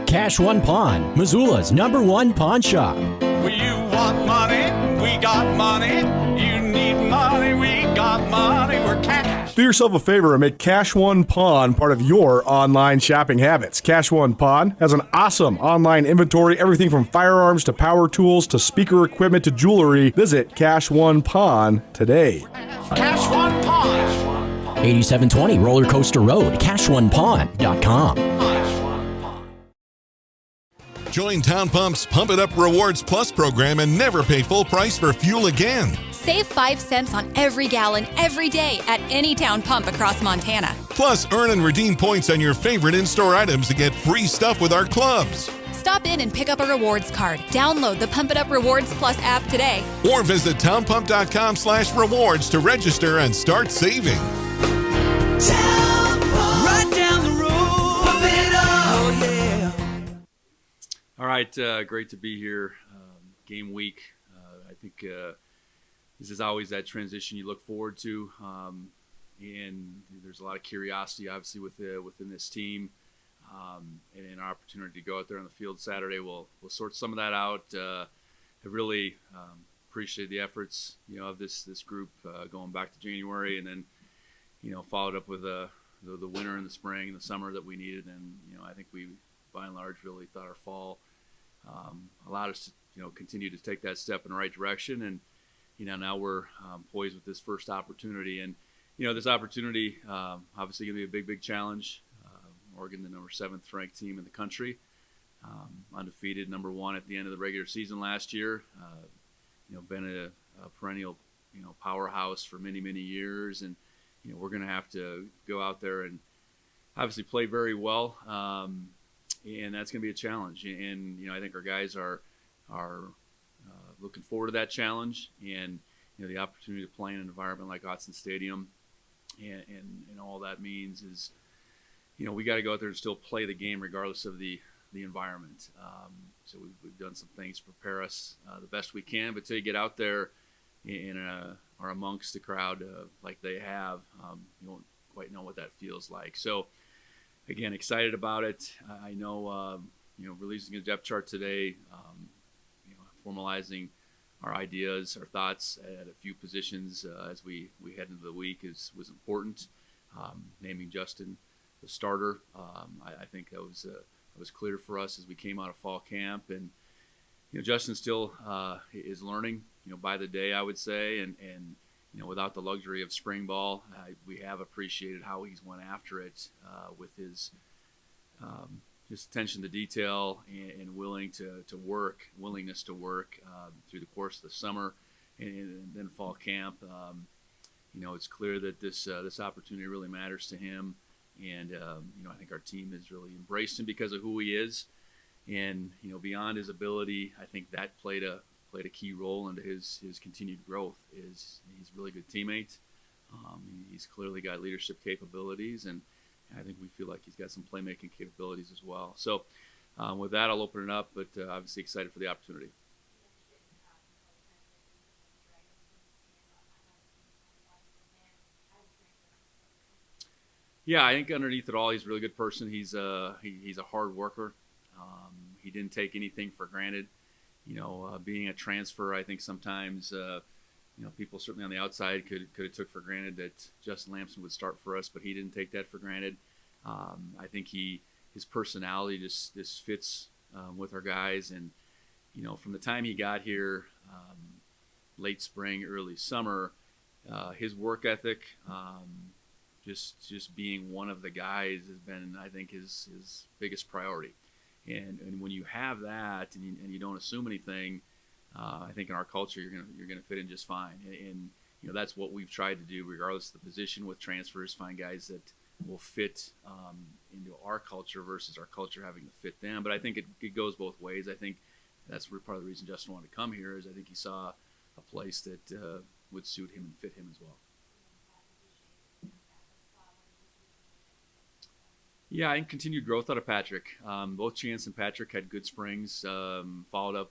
Cash One Pawn, Missoula's #1 pawn shop. You want money? We got money. You need money? We got money. We're cash. Do yourself a favor and make Cash One Pawn part of your online shopping habits. Cash One Pawn has an awesome online inventory, everything from firearms to power tools to speaker equipment to jewelry. Visit Cash One Pawn today. Cash One Pawn. 8720 Roller Coaster Road, CashOnePawn.com. Join Town Pump's Pump It Up Rewards Plus program and never pay full price for fuel again. Save 5 cents on every gallon every day at any Town Pump across Montana. Plus, earn and redeem points on your favorite in-store items to get free stuff with our clubs. Stop in and pick up a rewards card. Download the Pump It Up Rewards Plus app today. Or visit townpump.com/rewards to register and start saving. Town Pump. Right down the road. Pump it up. Oh, yeah. All right, great to be here. Game week. I think this is always that transition you look forward to, and there's a lot of curiosity, obviously, within this team, and an opportunity to go out there on the field Saturday. We'll sort some of that out. I really appreciate the efforts, of this group going back to January, and then followed up with the winter and the spring and the summer that we needed, and I think we by and large really thought our fall allowed us to continue to take that step in the right direction, and now we're poised with this first opportunity, and this opportunity obviously going to be a big challenge. Oregon, the number 7th ranked team in the country, undefeated, number 1 at the end of the regular season last year. Been a perennial powerhouse for many years, and we're going to have to go out there and obviously play very well, and that's going to be a challenge. And I think our guys are looking forward to that challenge, and the opportunity to play in an environment like Autzen Stadium, and all that means is we got to go out there and still play the game regardless of the environment. So we've done some things to prepare us the best we can, but till you get out there or amongst the crowd like they have, you won't quite know what that feels like. So again, excited about it. I know releasing a depth chart today, formalizing our ideas, our thoughts at a few positions as we head into the week was important. Naming Justin the starter, I think that was clear for us as we came out of fall camp, and Justin still is learning by the day, I would say, and without the luxury of spring ball, we have appreciated how he's went after it with his just attention to detail and willingness to work through the course of the summer and then fall camp. It's clear that this opportunity really matters to him, and I think our team has really embraced him because of who he is, and beyond his ability, I think that played a key role into his continued growth. He's a really good teammate. He's clearly got leadership capabilities, and I think we feel like he's got some playmaking capabilities as well. So with that, I'll open it up, but obviously excited for the opportunity. Yeah, I think underneath it all, he's a really good person. He's a hard worker. He didn't take anything for granted. Being a transfer, I think sometimes people certainly on the outside could have took for granted that Justin Lamson would start for us, but he didn't take that for granted. I think his personality just fits with our guys, and from the time he got here, late spring, early summer, his work ethic, just being one of the guys has been, I think, his biggest priority. And when you have that and you don't assume anything, I think in our culture you're gonna fit in just fine. And that's what we've tried to do, regardless of the position with transfers, find guys that will fit into our culture versus our culture having to fit them. But I think it goes both ways. I think that's part of the reason Justin wanted to come here, is I think he saw a place that would suit him and fit him as well. Yeah, I think continued growth out of Patrick. Both Chance and Patrick had good springs, followed up,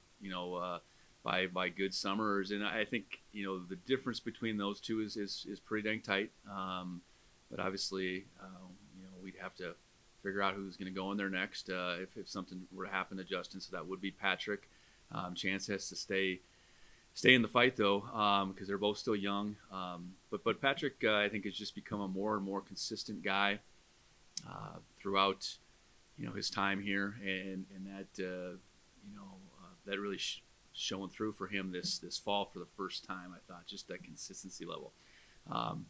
by good summers, and I think the difference between those two is pretty dang tight. But obviously, we'd have to figure out who's going to go in there next if something were to happen to Justin. So that would be Patrick. Chance has to stay in the fight though, because they're both still young. But Patrick, I think, has just become a more and more consistent guy throughout, his time here, and that that really showing through for him this fall for the first time. I thought just that consistency level.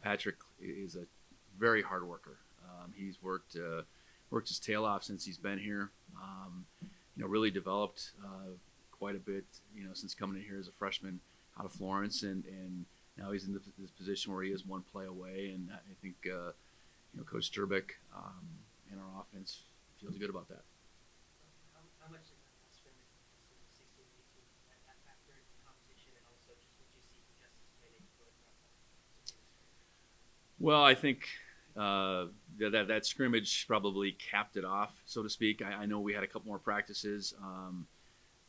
Patrick is a very hard worker. He's worked his tail off since he's been here. Really developed quite a bit, since coming in here as a freshman out of Florence, and now he's in this position where he is one play away. And I think Coach Sturbeck and our offense feels good about that. How much did that scrimmage between 16 and 18 that factor in competition, and also just what you see from Justin's play that you feel like Well, I think that scrimmage probably capped it off, so to speak. I know we had a couple more practices,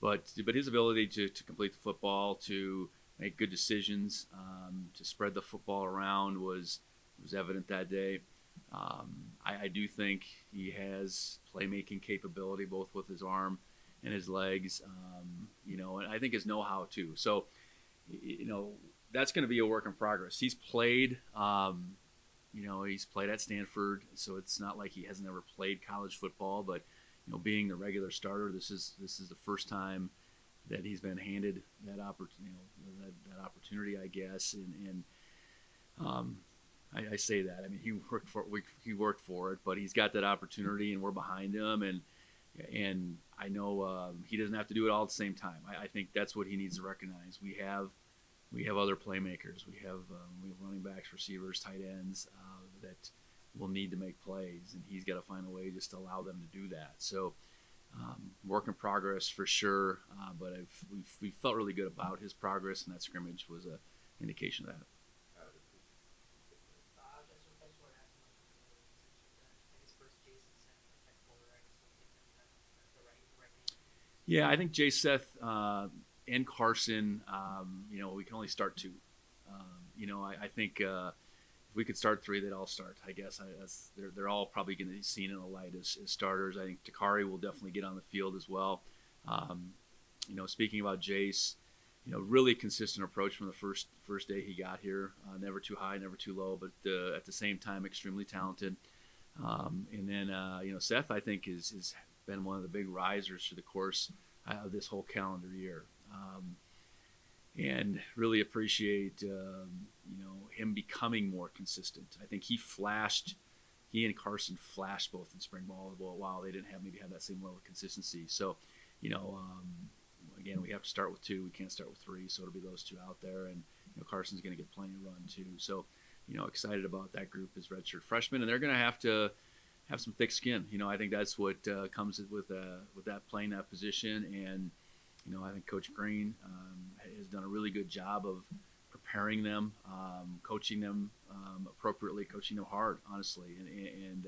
but his ability to complete the football, to make good decisions, to spread the football around was evident that day. I do think he has playmaking capability both with his arm and his legs, and I think his know-how too. So, that's going to be a work in progress. He's played. He's played at Stanford, so it's not like he hasn't ever played college football. But being the regular starter, this is the first time that he's been handed that opportunity, I guess. And I say that. I mean, he worked for it, but he's got that opportunity, and we're behind him. And I know he doesn't have to do it all at the same time. I think that's what he needs to recognize. We have other playmakers. We have running backs, receivers, tight ends that will need to make plays, and he's got to find a way just to allow them to do that. So, work in progress for sure, but we felt really good about his progress, and that scrimmage was an indication of that. Yeah, I think Jay Seth and Carson, we can only start two. I think if we could start three, they'd all start. I guess they're all probably going to be seen in the light as starters. I think Takari will definitely get on the field as well. Speaking about Jace, really consistent approach from the first day he got here. Never too high, never too low, but at the same time, extremely talented. And then Seth, I think, is been one of the big risers through the course of this whole calendar year. And really appreciate, him becoming more consistent. I think he and Carson flashed both in spring ball while they didn't have that same level of consistency. So, again, we have to start with two. We can't start with three. So it'll be those two out there. And, Carson's going to get plenty of run too. So, excited about that group as redshirt freshmen. And they're going to have some thick skin. I think that's what comes with that playing that position. And, I think Coach Green has done a really good job of preparing them, coaching them appropriately, coaching them hard, honestly, and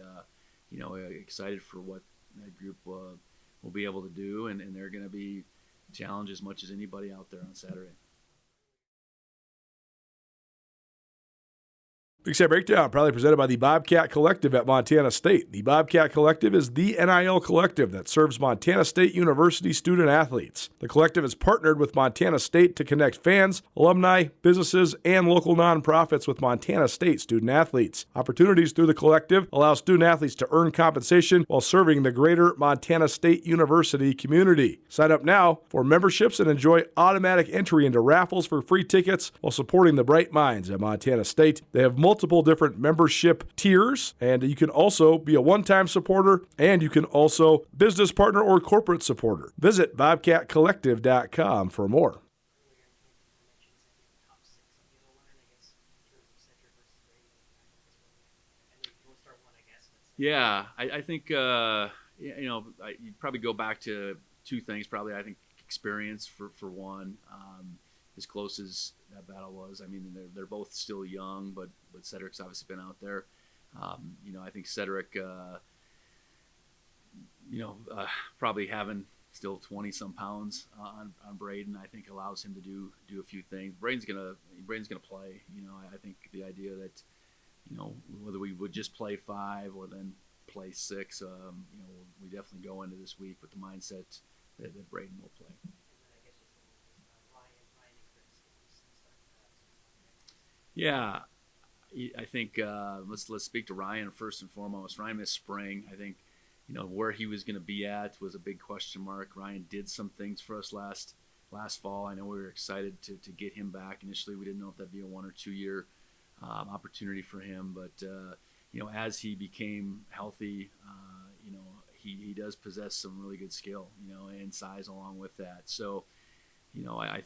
excited for what that group will be able to do, and they're going to be challenged as much as anybody out there on Saturday. Big Sky Breakdown, proudly presented by the Bobcat Collective at Montana State. The Bobcat Collective is the NIL collective that serves Montana State University student athletes. The collective has partnered with Montana State to connect fans, alumni, businesses, and local nonprofits with Montana State student athletes. Opportunities through the collective allow student athletes to earn compensation while serving the greater Montana State University community. Sign up now for memberships and enjoy automatic entry into raffles for free tickets while supporting the bright minds at Montana State. They have multiple different membership tiers, and you can also be a one-time supporter, and you can also business partner or corporate supporter. Visit bobcatcollective.com for more. Yeah, I think you'd probably go back to two things. Probably, I think experience for one. As close as that battle was, I mean, they're both still young, but Cedric's obviously been out there. I think Cedric, probably having still 20-some pounds on Braden, I think allows him to do a few things. Braden's gonna play. I think the idea that whether we would just play 5 or then play 6. We definitely go into this week with the mindset that Braden will play. And then I guess just Ryan and Chris, Yeah, I think let's speak to Ryan first and foremost. Ryan missed spring. I think where he was going to be at was a big question mark. Ryan did some things for us last fall. I know we were excited to get him back. Initially, we didn't know if that'd be a 1 or 2 year opportunity for him, but as he became healthy, he does possess some really good skill, and size along with that. So, I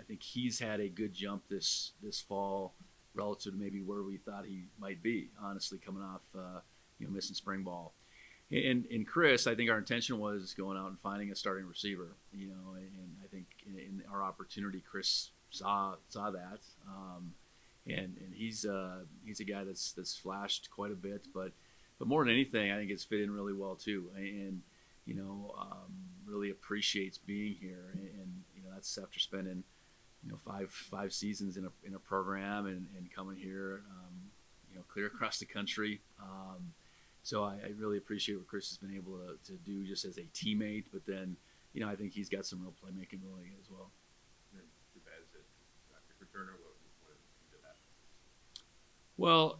think he's had a good jump this fall relative to maybe where we thought he might be, honestly, coming off missing spring ball. And Chris, I think our intention was going out and finding a starting receiver, and I think in our opportunity, Chris saw that, and he's a guy that's flashed quite a bit, but more than anything, I think it's fit in really well too, and really appreciates being here, and that's after spending five seasons in a program and coming here, clear across the country. So I really appreciate what Chris has been able to do just as a teammate, but then, I think he's got some real playmaking ability as well. Well,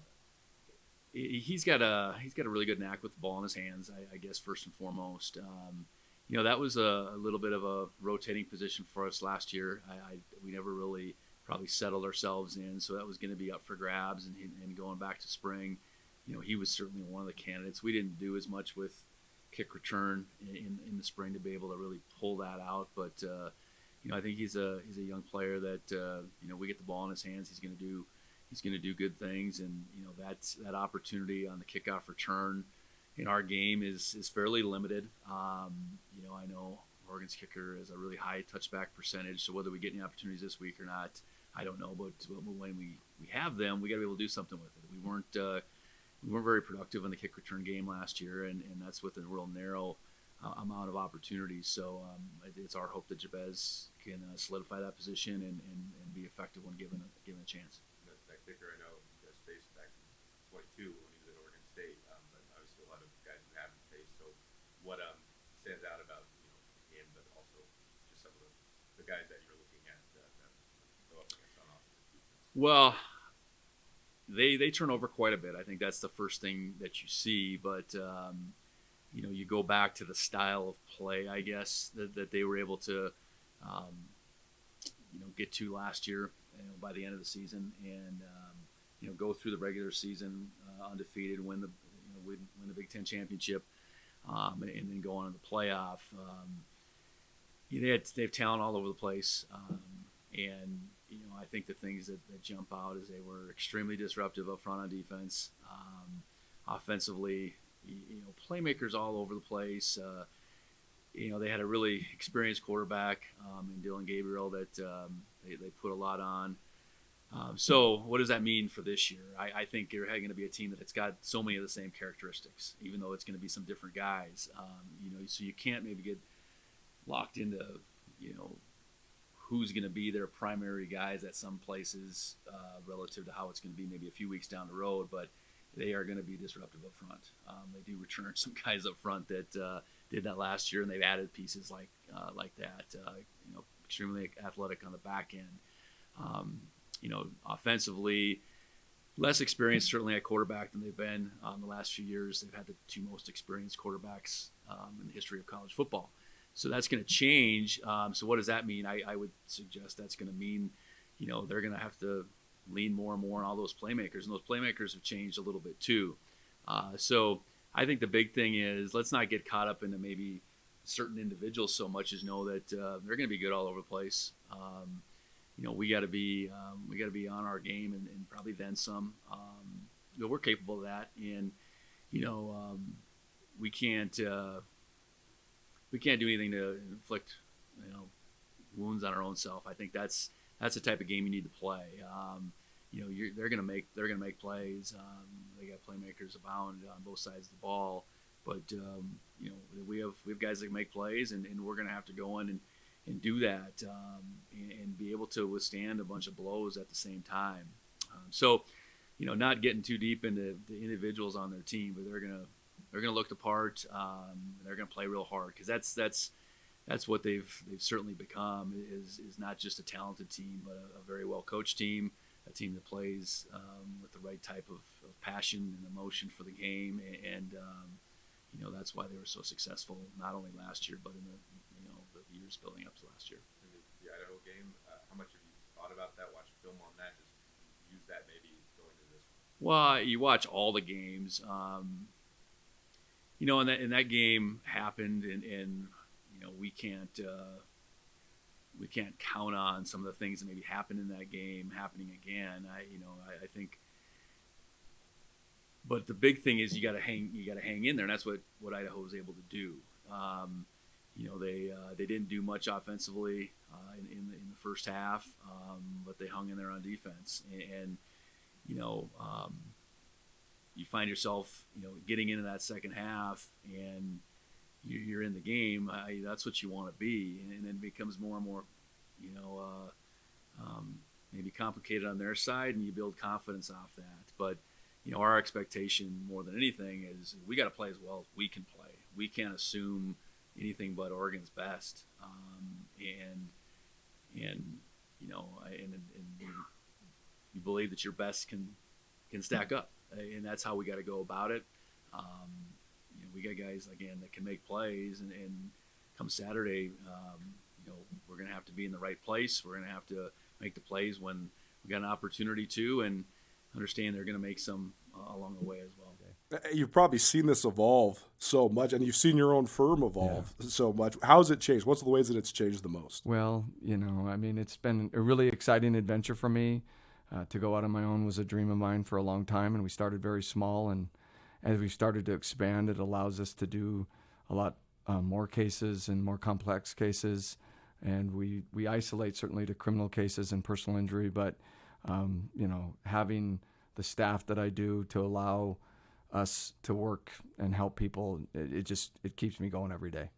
he's got a really good knack with the ball in his hands, I guess, first and foremost. That was a little bit of a rotating position for us last year. We never really probably settled ourselves in, so that was going to be up for grabs, and going back to spring, he was certainly one of the candidates. We didn't do as much with kick return in the spring to be able to really pull that out, but I think he's a young player that we get the ball in his hands, he's going to do good things, and that opportunity on the kickoff return in our game is fairly limited. I know Oregon's kicker is a really high touchback percentage, so whether we get any opportunities this week or not, I don't know. But when we have them, we got to be able to do something with it. We weren't very productive in the kick return game last year, and that's with a real narrow amount of opportunities. So it's our hope that Jabez can solidify that position and be effective when given a chance. That kicker, I know you guys faced back in 22 when he was at Oregon State, but obviously a lot of guys you haven't faced. So what stands out about him, but also just some of the guys that you're looking at that go up against on offense? Well, they turn over quite a bit. I think that's the first thing that you see, but you go back to the style of play, I guess, that they were able to get to last year, by the end of the season, and go through the regular season undefeated, win the Big Ten championship, and then go on to the playoff. They have talent all over the place, and I think the things that jump out is they were extremely disruptive up front on defense. Offensively, playmakers all over the place. They had a really experienced quarterback in Dylan Gabriel that they put a lot on. So what does that mean for this year? I think you're going to be a team that's got so many of the same characteristics, even though it's going to be some different guys. So you can't maybe get locked into, who's going to be their primary guys at some places relative to how it's going to be maybe a few weeks down the road, but they are going to be disruptive up front. They do return some guys up front that did that last year, and they've added pieces like that. Extremely athletic on the back end. Offensively, less experienced certainly at quarterback than they've been the last few years. They've had the two most experienced quarterbacks in the history of college football. So that's going to change. So what does that mean? I would suggest that's going to mean, they're going to have to lean more and more on all those playmakers, and those playmakers have changed a little bit too. So I think the big thing is let's not get caught up into maybe certain individuals so much as know that they're going to be good all over the place. We got to be on our game and probably then some. We're capable of that, and we can't do anything to inflict wounds on our own self. I think that's the type of game you need to play. They're gonna make plays. They got playmakers abound on both sides of the ball, but we have guys that can make plays, and we're gonna have to go in and do that and be able to withstand a bunch of blows at the same time. So not getting too deep into the individuals on their team, but they're gonna look the part. They're gonna play real hard because that's what they've certainly become is not just a talented team, but a very well coached team, a team that plays with the right type of passion and emotion for the game, and that's why they were so successful not only last year but in the years building up to last year. In the Idaho game, how much have you thought about that? Watch film on that. Just use that maybe going into this one. Well, you watch all the games, and that game happened, and we can't count on some of the things that maybe happened in that game happening again. I think, but the big thing is you got to hang in there, and that's what Idaho was able to do. They didn't do much offensively in the first half, but they hung in there on defense, and you find yourself getting into that second half and you're in the game. That's what you want to be, and then it becomes more and more maybe complicated on their side, and you build confidence off that. But our expectation more than anything is we got to play as well as we can play. We can't assume anything but Oregon's best, and you believe that your best can stack up, and that's how we got to go about it. We got guys again that can make plays, and come Saturday, we're going to have to be in the right place. We're going to have to make the plays when we got an opportunity to, and understand they're going to make some along the way as well. You've probably seen this evolve so much, and you've seen your own firm evolve so much. How has it changed? What's the ways that it's changed the most? Well, it's been a really exciting adventure for me. To go out on my own was a dream of mine for a long time, and we started very small, and as we started to expand, it allows us to do a lot more cases and more complex cases, and we isolate certainly to criminal cases and personal injury, but having the staff that I do to allow us to work and help people, it keeps me going every day.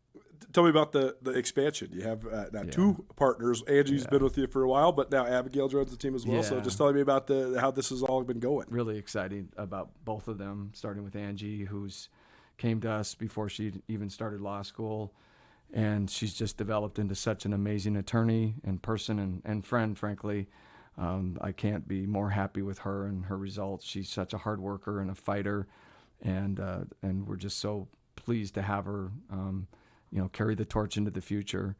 Tell me about the expansion. You have now two partners. Angie's been with you for a while, but now Abigail joins the team as well. So just tell me about how this has all been going. Really exciting about both of them, starting with Angie, who's came to us before she even started law school, and she's just developed into such an amazing attorney and person and friend, frankly. I can't be more happy with her and her results. She's such a hard worker and a fighter, and we're just so pleased to have her carry the torch into the future.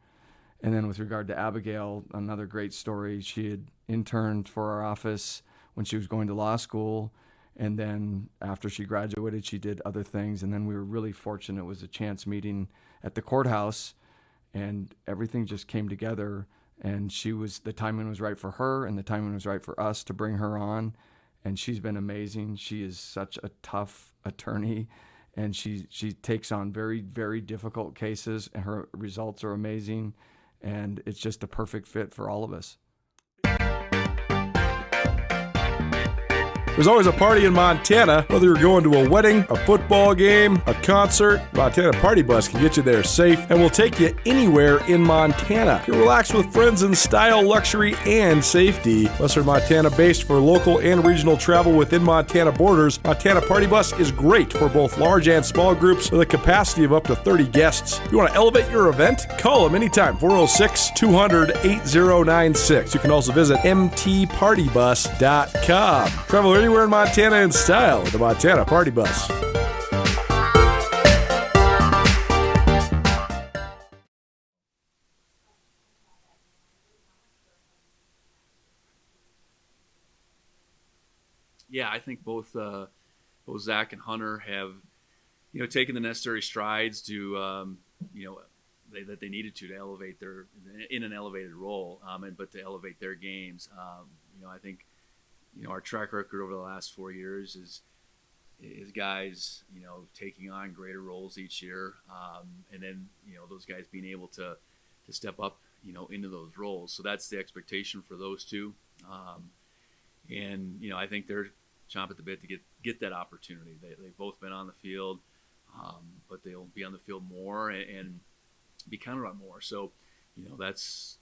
And then with regard to Abigail, another great story. She had interned for our office when she was going to law school, and then after she graduated, she did other things. And then we were really fortunate. It was a chance meeting at the courthouse, and everything just came together. And the timing was right for her, and the timing was right for us to bring her on. And she's been amazing. She is such a tough attorney, and she takes on very, very difficult cases, and her results are amazing. And it's just a perfect fit for all of us. There's always a party in Montana, whether you're going to a wedding, a football game, a concert. Montana Party Bus can get you there safe and will take you anywhere in Montana. You can relax with friends in style, luxury, and safety. Western Montana based for local and regional travel within Montana borders. Montana Party Bus is great for both large and small groups with a capacity of up to 30 guests. If you want to elevate your event, call them anytime, 406-200-8096. You can also visit mtpartybus.com. Travel anywhere in Montana in style with the Montana Party Bus. Yeah, I think both Zach and Hunter have, taken the necessary strides to, that they needed to elevate in an elevated role, but to elevate their games. I think, our track record over the last 4 years is guys, taking on greater roles each year, and then those guys being able to step up, into those roles. So that's the expectation for those two, and I think they're chomping at the bit to get that opportunity. They've both been on the field, but they'll be on the field more and be counted on more. So that's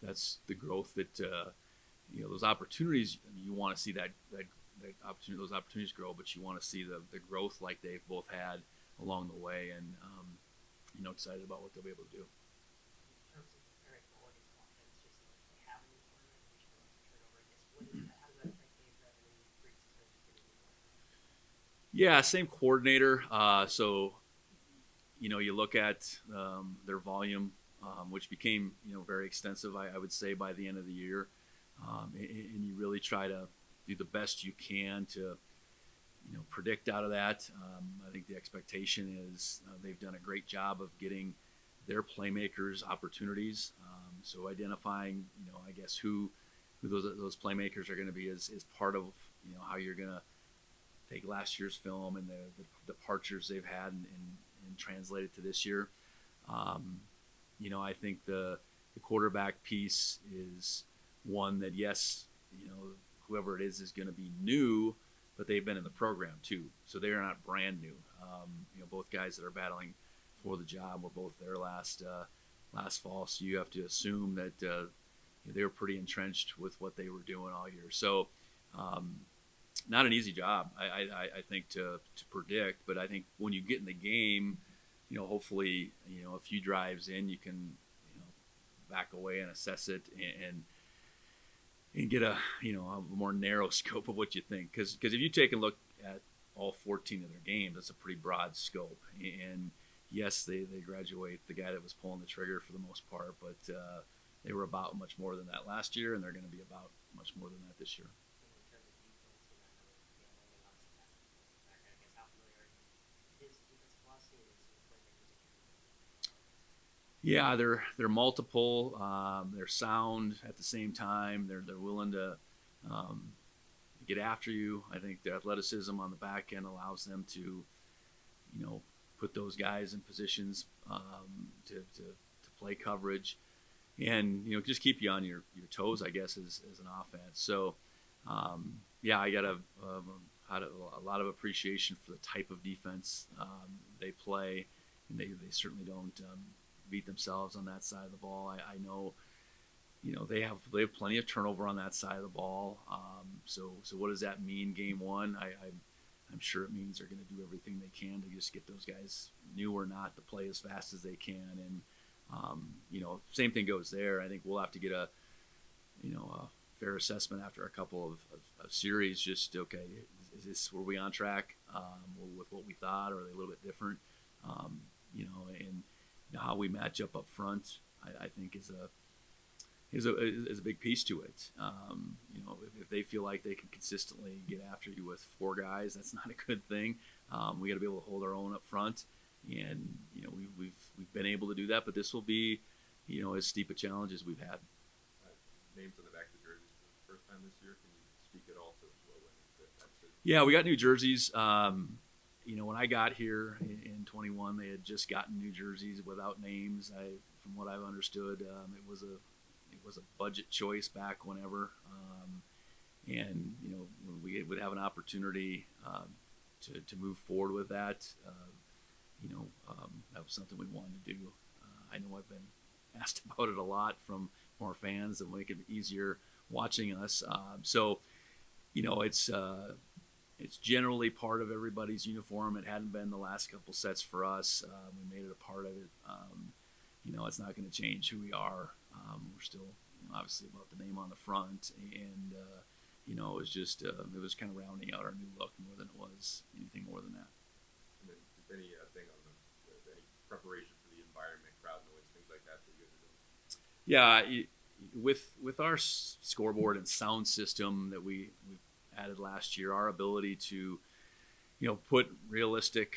the growth that. Those opportunities, you want to see that those opportunities grow, but you want to see the growth like they've both had along the way, and excited about what they'll be able to do. In terms of preparing for Oregon's offense, just like they have a new quarterback, they should have turnover. I guess how does that affect games that any pre-suspension getting? Yeah, same coordinator. So you look at their volume, which became very extensive, I would say, by the end of the year, and you really try to do the best you can to predict out of that. I think the expectation is they've done a great job of getting their playmakers opportunities. So identifying, I guess who those playmakers are going to be is part of how you're going to take last year's film and the departures they've had and translate it to this year. I think the quarterback piece is one that, yes, whoever it is going to be new, but they've been in the program too, so they're not brand new. Both guys that are battling for the job were both there last fall, so you have to assume that they were pretty entrenched with what they were doing all year. So not an easy job, I think, to predict, but I think when you get in the game, hopefully a few drives in, you can back away and assess it and get a more narrow scope of what you think, because if you take a look at all 14 of their games, that's a pretty broad scope. And yes, they graduate the guy that was pulling the trigger for the most part, but they were about much more than that last year, and they're going to be about much more than that this year. In terms of defense, I guess how familiar are you? It is defensive philosophy and his playmakers. Yeah, they're multiple. They're sound at the same time. They're willing to get after you. I think the athleticism on the back end allows them to, put those guys in positions to play coverage, and just keep you on your toes, I guess, as an offense. So I got a lot of appreciation for the type of defense they play, and they certainly don't beat themselves on that side of the ball. I know, they have plenty of turnover on that side of the ball. So what does that mean game one? I'm sure it means they're going to do everything they can to just get those guys, new or not, to play as fast as they can. And same thing goes there. I think we'll have to get a fair assessment after a couple of series. Just okay, were we on track with what we thought, or are they a little bit different? And how we match up front, I think is a big piece to it. If they feel like they can consistently get after you with four guys, that's not a good thing. We got to be able to hold our own up front, and we've been able to do that. But this will be, as steep a challenge as we've had. Names on the back of the jerseys for the first time this year. Can you speak at all to what went into that? Yeah, we got new jerseys. When I got here in 21, they had just gotten new jerseys without names. From what I've understood, it was a budget choice back whenever, and when we would have an opportunity to move forward with that, that was something we wanted to do. I know I've been asked about it a lot from more fans that make it easier watching us. It's generally part of everybody's uniform. It hadn't been the last couple sets for us. We made it a part of it. It's not going to change who we are. We're still obviously about the name on the front, and it was just it was kind of rounding out our new look more than it was anything more than that. And then just any thing on any preparation for the environment, crowd noise, things like that you guys are doing? Yeah, with our scoreboard and sound system that we added last year, our ability to put realistic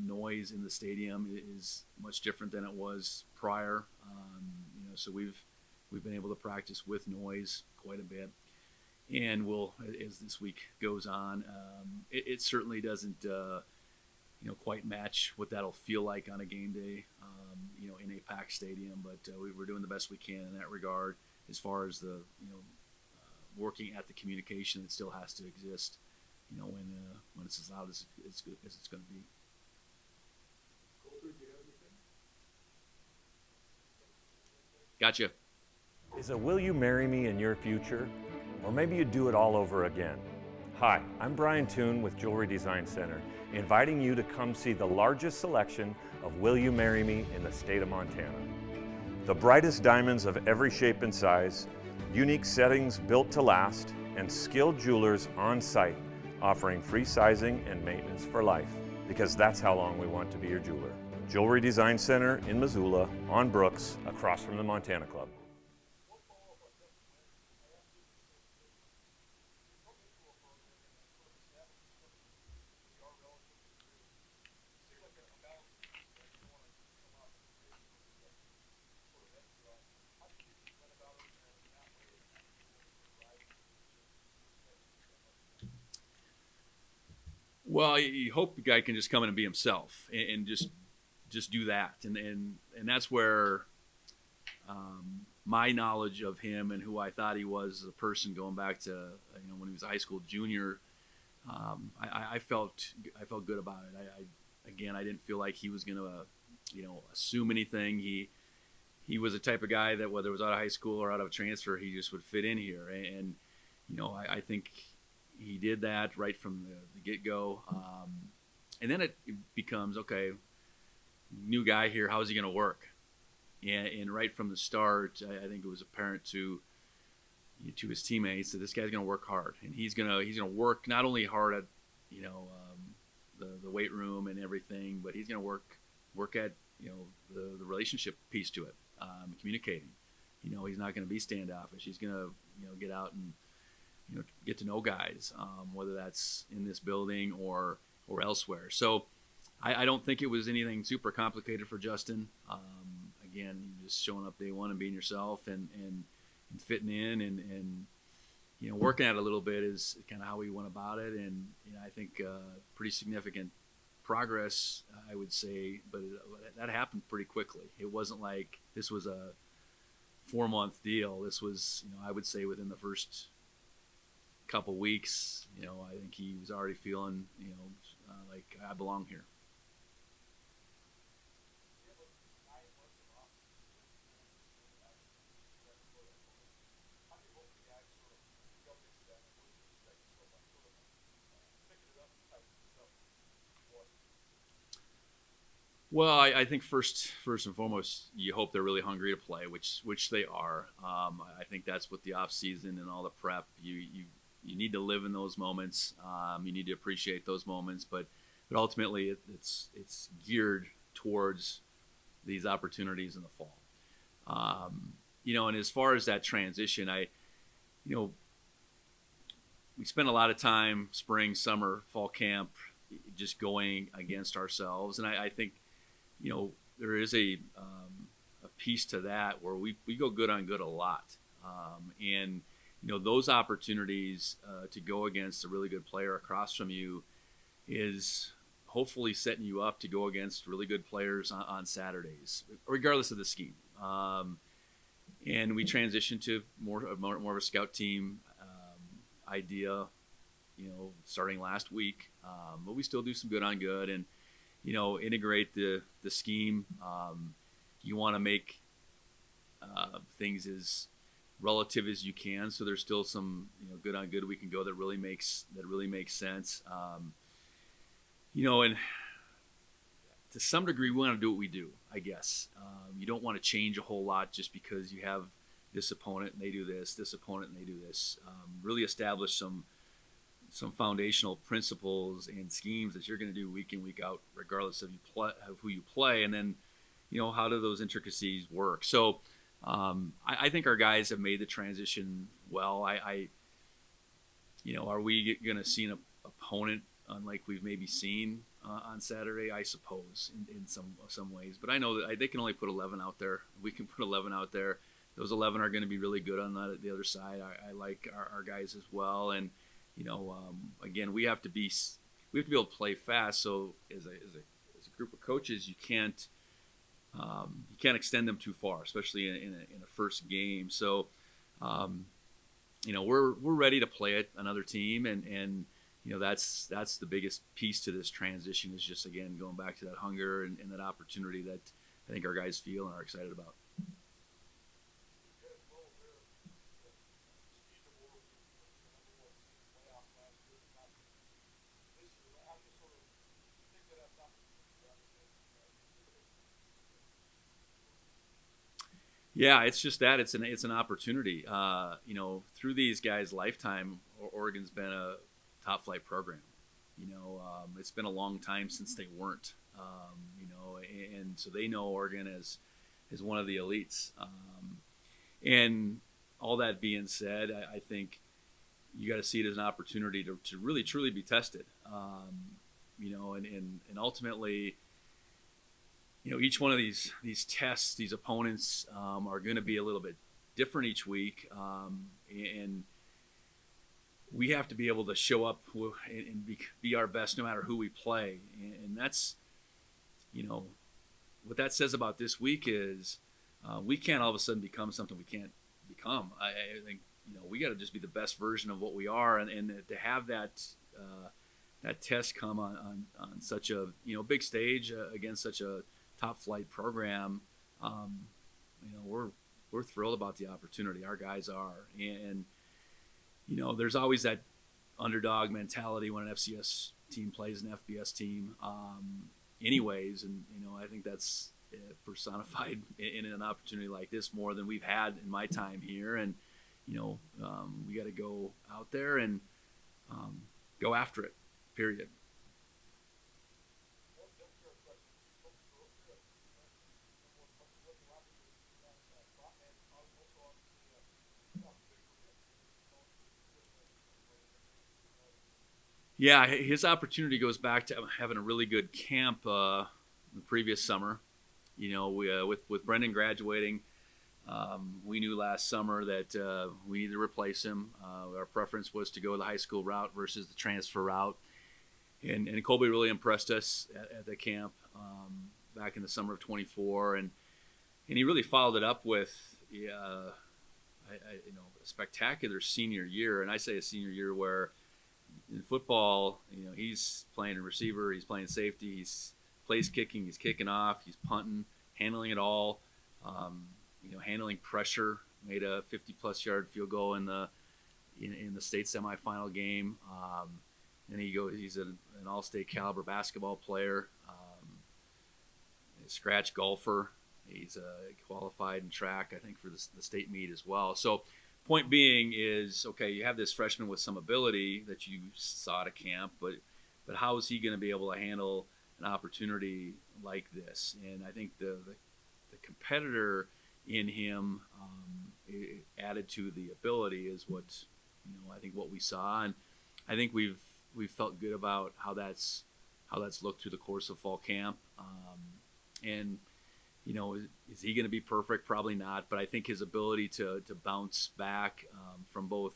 noise in the stadium is much different than it was prior. So we've been able to practice with noise quite a bit, and we'll, as this week goes on, it certainly doesn't quite match what that'll feel like on a game day in a packed stadium, but we're doing the best we can in that regard. As far as the working at the communication that still has to exist, when it's as loud as it's going to be. Colter, do you have anything? Gotcha. Is a will you marry me in your future? Or maybe you do it all over again? Hi, I'm Brian Toon with Jewelry Design Center, inviting you to come see the largest selection of Will You Marry Me in the state of Montana. The brightest diamonds of every shape and size, unique settings built to last, and skilled jewelers on site offering free sizing and maintenance for life, because that's how long we want to be your jeweler. Jewelry Design Center in Missoula, on Brooks, across from the Montana Club. Well, you hope the guy can just come in and be himself and just do that. And that's where my knowledge of him and who I thought he was as a person going back to when he was a high school junior, I felt good about it. I didn't feel like he was going to assume anything. He was the type of guy that whether it was out of high school or out of a transfer, he just would fit in here. And I think he did that right from the get-go. And then it becomes, okay, new guy here, how's he going to work? And right from the start, I think it was apparent to his teammates that this guy's going to work hard. And he's going to work not only hard at, the weight room and everything, but he's going to work at, the relationship piece to it, communicating. He's not going to be standoffish. He's going to, get out and, get to know guys, whether that's in this building or elsewhere. So I don't think it was anything super complicated for Justin. Again, just showing up day one and being yourself and fitting in and working at it a little bit is kind of how we went about it. And I think pretty significant progress, I would say, but that happened pretty quickly. It wasn't like this was a 4-month deal. This was, I would say within the first couple weeks, I think he was already feeling, like I belong here. Well, I think first and foremost, you hope they're really hungry to play, which they are. I think that's what the off season and all the prep. You need to live in those moments. You need to appreciate those moments, but ultimately it's geared towards these opportunities in the fall. And as far as that transition, we spend a lot of time spring, summer, fall camp just going against ourselves, and I think there is a piece to that where we go good on good a lot, and those opportunities to go against a really good player across from you is hopefully setting you up to go against really good players on Saturdays, regardless of the scheme. And we transitioned to more of a scout team idea, starting last week. But we still do some good on good and, integrate the scheme. You want to make things as relative as you can, so there's still some good on good we can go that really makes sense. And to some degree we want to do what we do, I guess. You don't want to change a whole lot just because you have this opponent and they do this opponent and they do this. Really establish some foundational principles and schemes that you're going to do week in, week out, regardless of who you play, and then how do those intricacies work. So I think our guys have made the transition well. Are we going to see an opponent unlike we've maybe seen on Saturday? I suppose in some ways, but I know that they can only put 11 out there. We can put 11 out there. Those 11 are going to be really good on the other side. I like our guys as well, and again, we have to be able to play fast. So as a group of coaches, you can't extend them too far, especially in a first game. So we're ready to play it another team, and that's the biggest piece to this transition is just, again, going back to that hunger and that opportunity that I think our guys feel and are excited about. Yeah, it's just that it's an opportunity. Through these guys' lifetime, Oregon's been a top flight program. It's been a long time since they weren't. And so they know Oregon as one of the elites. And all that being said, I think you got to see it as an opportunity to really truly be tested. And ultimately, each one of these tests, these opponents are going to be a little bit different each week, and we have to be able to show up and be our best no matter who we play. And that's, what that says about this week is we can't all of a sudden become something we can't become. I think we got to just be the best version of what we are, and to have that test come on such a big stage against such a top flight program, we're thrilled about the opportunity. Our guys are, and there's always that underdog mentality when an FCS team plays an FBS team, anyways, and I think that's personified in an opportunity like this more than we've had in my time here, and we got to go out there and go after it. Period. Yeah, his opportunity goes back to having a really good camp the previous summer. With Brendan graduating, we knew last summer that we needed to replace him. Our preference was to go the high school route versus the transfer route. And Colby really impressed us at the camp back in the summer of 24. And he really followed it up with a spectacular senior year. And I say a senior year where in football, he's playing a receiver, he's playing safety, he's place kicking, he's kicking off, he's punting, handling it all, handling pressure. Made a 50-plus yard field goal in the state semifinal game. And he's an all-state caliber basketball player, a scratch golfer. He's qualified in track, I think, for the state meet as well. So point being is, okay, you have this freshman with some ability that you saw at a camp, but how is he going to be able to handle an opportunity like this? And I think the competitor in him added to the ability is what I think what we saw, and I think we've felt good about how that's looked through the course of fall camp. And is he going to be perfect? Probably not. But I think his ability to bounce back from both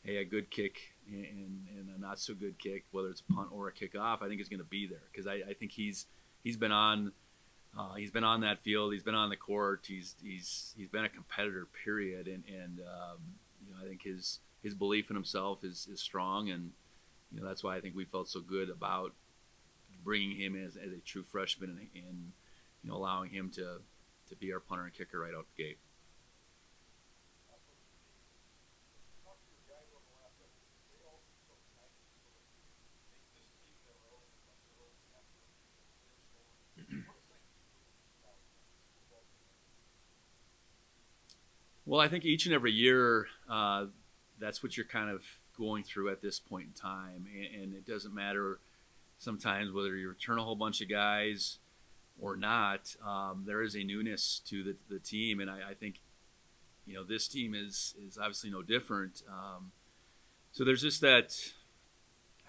a good kick and a not so good kick, whether it's a punt or a kickoff, I think is going to be there, because I think he's been on that field, he's been on the court, he's been a competitor, period. And I think his belief in himself is strong, and that's why I think we felt so good about bringing him as a true freshman and allowing him to be our punter and kicker right out the gate. Well, I think each and every year, that's what you're kind of going through at this point in time, and it doesn't matter sometimes whether you return a whole bunch of guys or not. There is a newness to the team, and I think this team is obviously no different. So there's just that,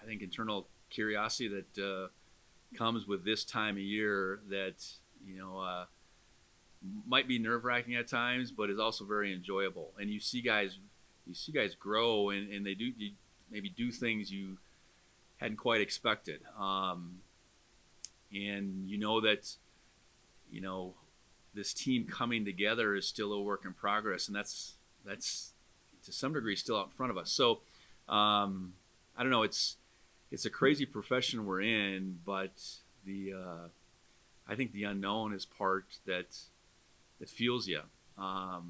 I think, internal curiosity that comes with this time of year that might be nerve-wracking at times, but is also very enjoyable. And you see guys grow, and they maybe do things you hadn't quite expected. And that this team coming together is still a work in progress, and that's to some degree still out in front of us. So I don't know. It's a crazy profession we're in, but I think the unknown is part that fuels you. I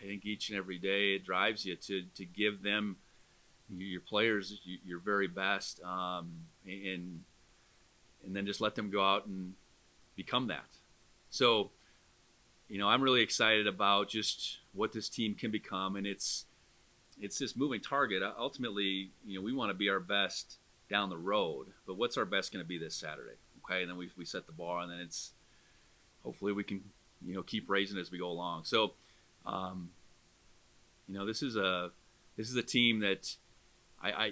think each and every day it drives you to give them, your players, your very best, and then just let them go out and become that. So, I'm really excited about just what this team can become, and it's this moving target. Ultimately, we want to be our best down the road, but what's our best going to be this Saturday? Okay, and then we set the bar, and then it's hopefully we can keep raising as we go along. So, this is a team that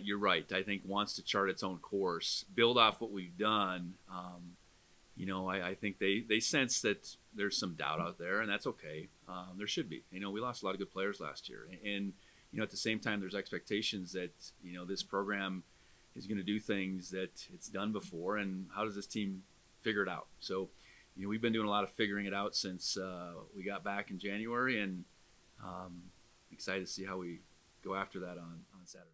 you're right. I think wants to chart its own course, build off what we've done. I think they sense that there's some doubt out there, and that's okay. There should be. We lost a lot of good players last year, and at the same time, there's expectations that this program is going to do things that it's done before, and how does this team figure it out? So, we've been doing a lot of figuring it out since we got back in January, and excited to see how we go after that on Saturday.